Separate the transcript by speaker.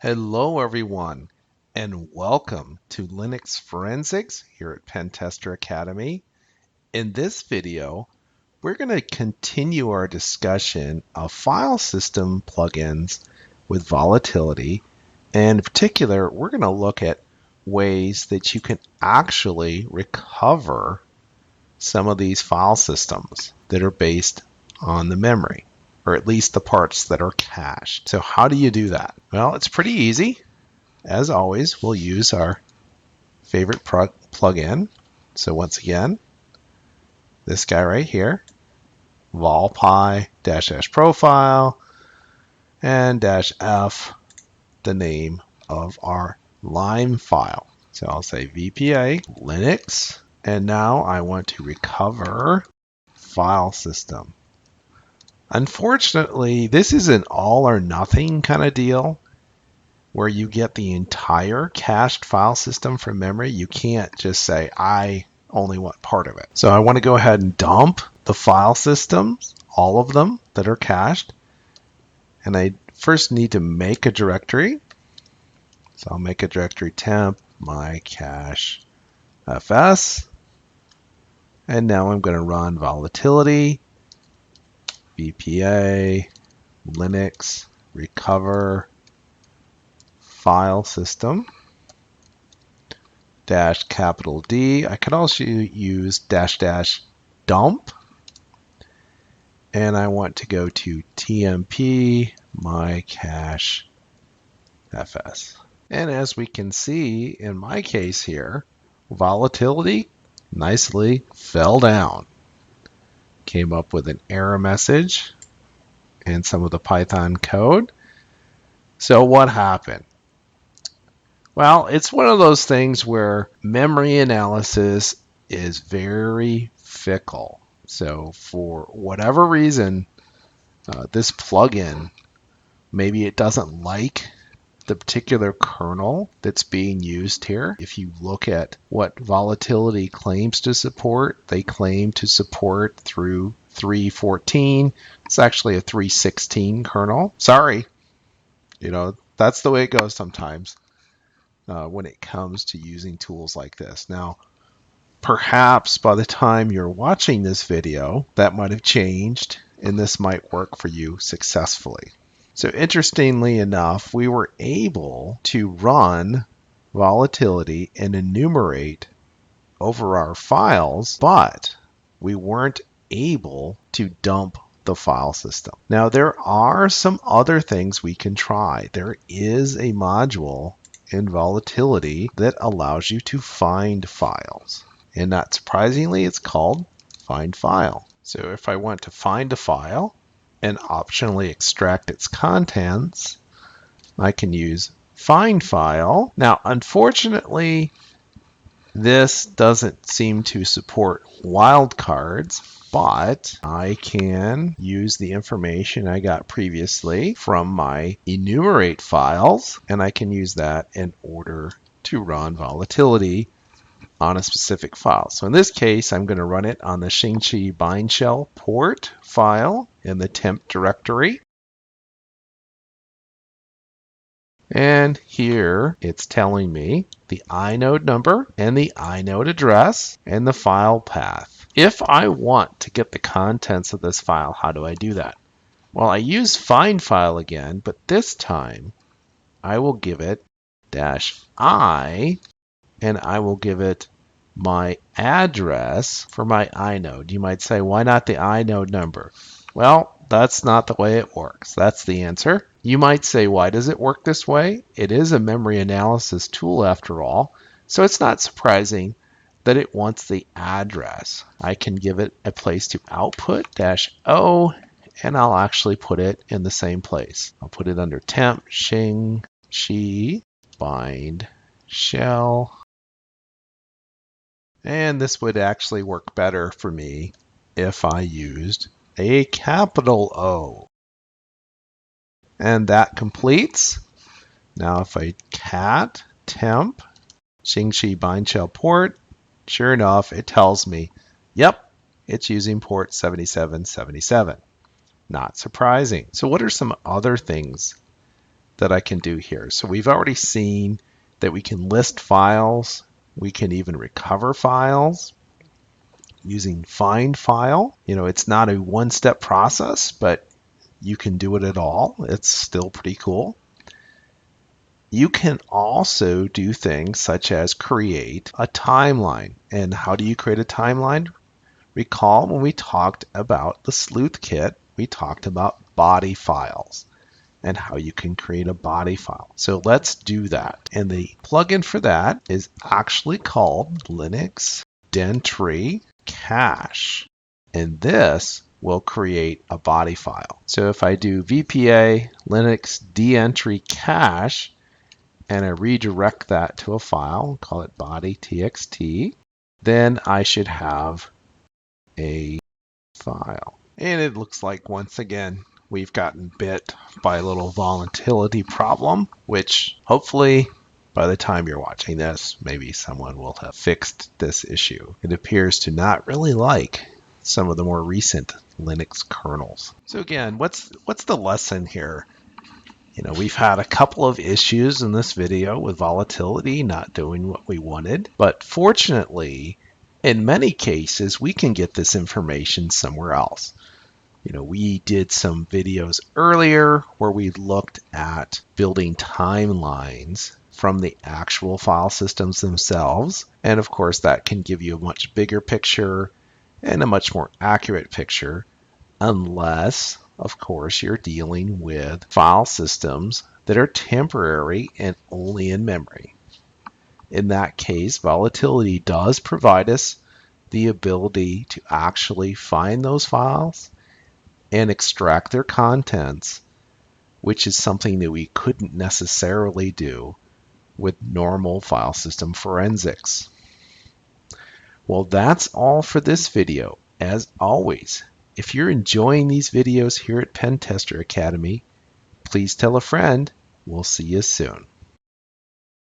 Speaker 1: Hello everyone and welcome to Linux Forensics here at Pentester Academy. In this video, we're going to continue our discussion of file system plugins with volatility. And in particular, we're going to look at ways that you can actually recover some of these file systems that are based on the memory, or at least the parts that are cached. So how do you do that? Well, it's pretty easy. As always, we'll use our favorite plugin. So once again, this guy right here, volpy -- profile and -f, the name of our Lime file. So I'll say VPA Linux, and now I want to recover file system. Unfortunately, this is an all or nothing kind of deal where you get the entire cached file system from memory. You can't just say, I only want part of it. So I want to go ahead and dump the file systems, all of them that are cached. And I first need to make a directory. So I'll make a directory temp, my cache fs. And now I'm going to run volatility, VPA, Linux, recover, file system, -D. I could also use -- dump. And I want to go to tmp my cache fs. And as we can see in my case here, volatility nicely fell down. Came up with an error message and some of the Python code. So what happened? Well, it's one of those things where memory analysis is very fickle. So for whatever reason, this plugin, maybe it doesn't like the particular kernel that's being used here. If you look at what volatility claims to support, they claim to support through 3.14. It's actually a 3.16 kernel. Sorry, that's the way it goes sometimes when it comes to using tools like this. Now, perhaps by the time you're watching this video, that might have changed and this might work for you successfully. So interestingly enough, we were able to run volatility and enumerate over our files, but we weren't able to dump the file system. Now, there are some other things we can try. There is a module in volatility that allows you to find files. And not surprisingly, it's called find file. So if I want to find a file and optionally extract its contents, I can use find file. Now, unfortunately, this doesn't seem to support wildcards, but I can use the information I got previously from my enumerate files, and I can use that in order to run volatility on a specific file. So in this case, I'm going to run it on the Xingqi bindshell port file in the temp directory. And here it's telling me the inode number and the inode address and the file path. If I want to get the contents of this file, how do I do that? Well, I use find file again, but this time I will give it -I, and I will give it my address for my inode. You might say, why not the inode number? Well, that's not the way it works. That's the answer. You might say, why does it work this way? It is a memory analysis tool after all, so it's not surprising that it wants the address. I can give it a place to output -O, and I'll actually put it in the same place. I'll put it under temp Xingqi bind shell. And this would actually work better for me if I used a capital O. And that completes. Now if I cat temp Xingqi bindshell port, sure enough, it tells me, yep, it's using port 7777. Not surprising. So what are some other things that I can do here. So we've already seen that we can list files. We can even recover files using find file. It's not a one-step process, but you can do it at all. It's still pretty cool. You can also do things such as create a timeline. And how do you create a timeline? Recall when we talked about the sleuth kit, we talked about body files and how you can create a body file. So let's do that. And the plugin for that is actually called Linux Dentry Cache. And this will create a body file. So if I do VPA Linux dentry cache and I redirect that to a file, call it body.txt, then I should have a file. And it looks like once again we've gotten bit by a little volatility problem, which hopefully by the time you're watching this, maybe someone will have fixed this issue. It appears to not really like some of the more recent Linux kernels. So again, what's the lesson here? We've had a couple of issues in this video with volatility not doing what we wanted, but fortunately, in many cases, we can get this information somewhere else. We did some videos earlier where we looked at building timelines from the actual file systems themselves. And of course, that can give you a much bigger picture and a much more accurate picture, unless, of course, you're dealing with file systems that are temporary and only in memory. In that case, volatility does provide us the ability to actually find those files and extract their contents, which is something that we couldn't necessarily do with normal file system forensics. Well, that's all for this video. As always, if you're enjoying these videos here at Pentester Academy, please tell a friend. We'll see you soon.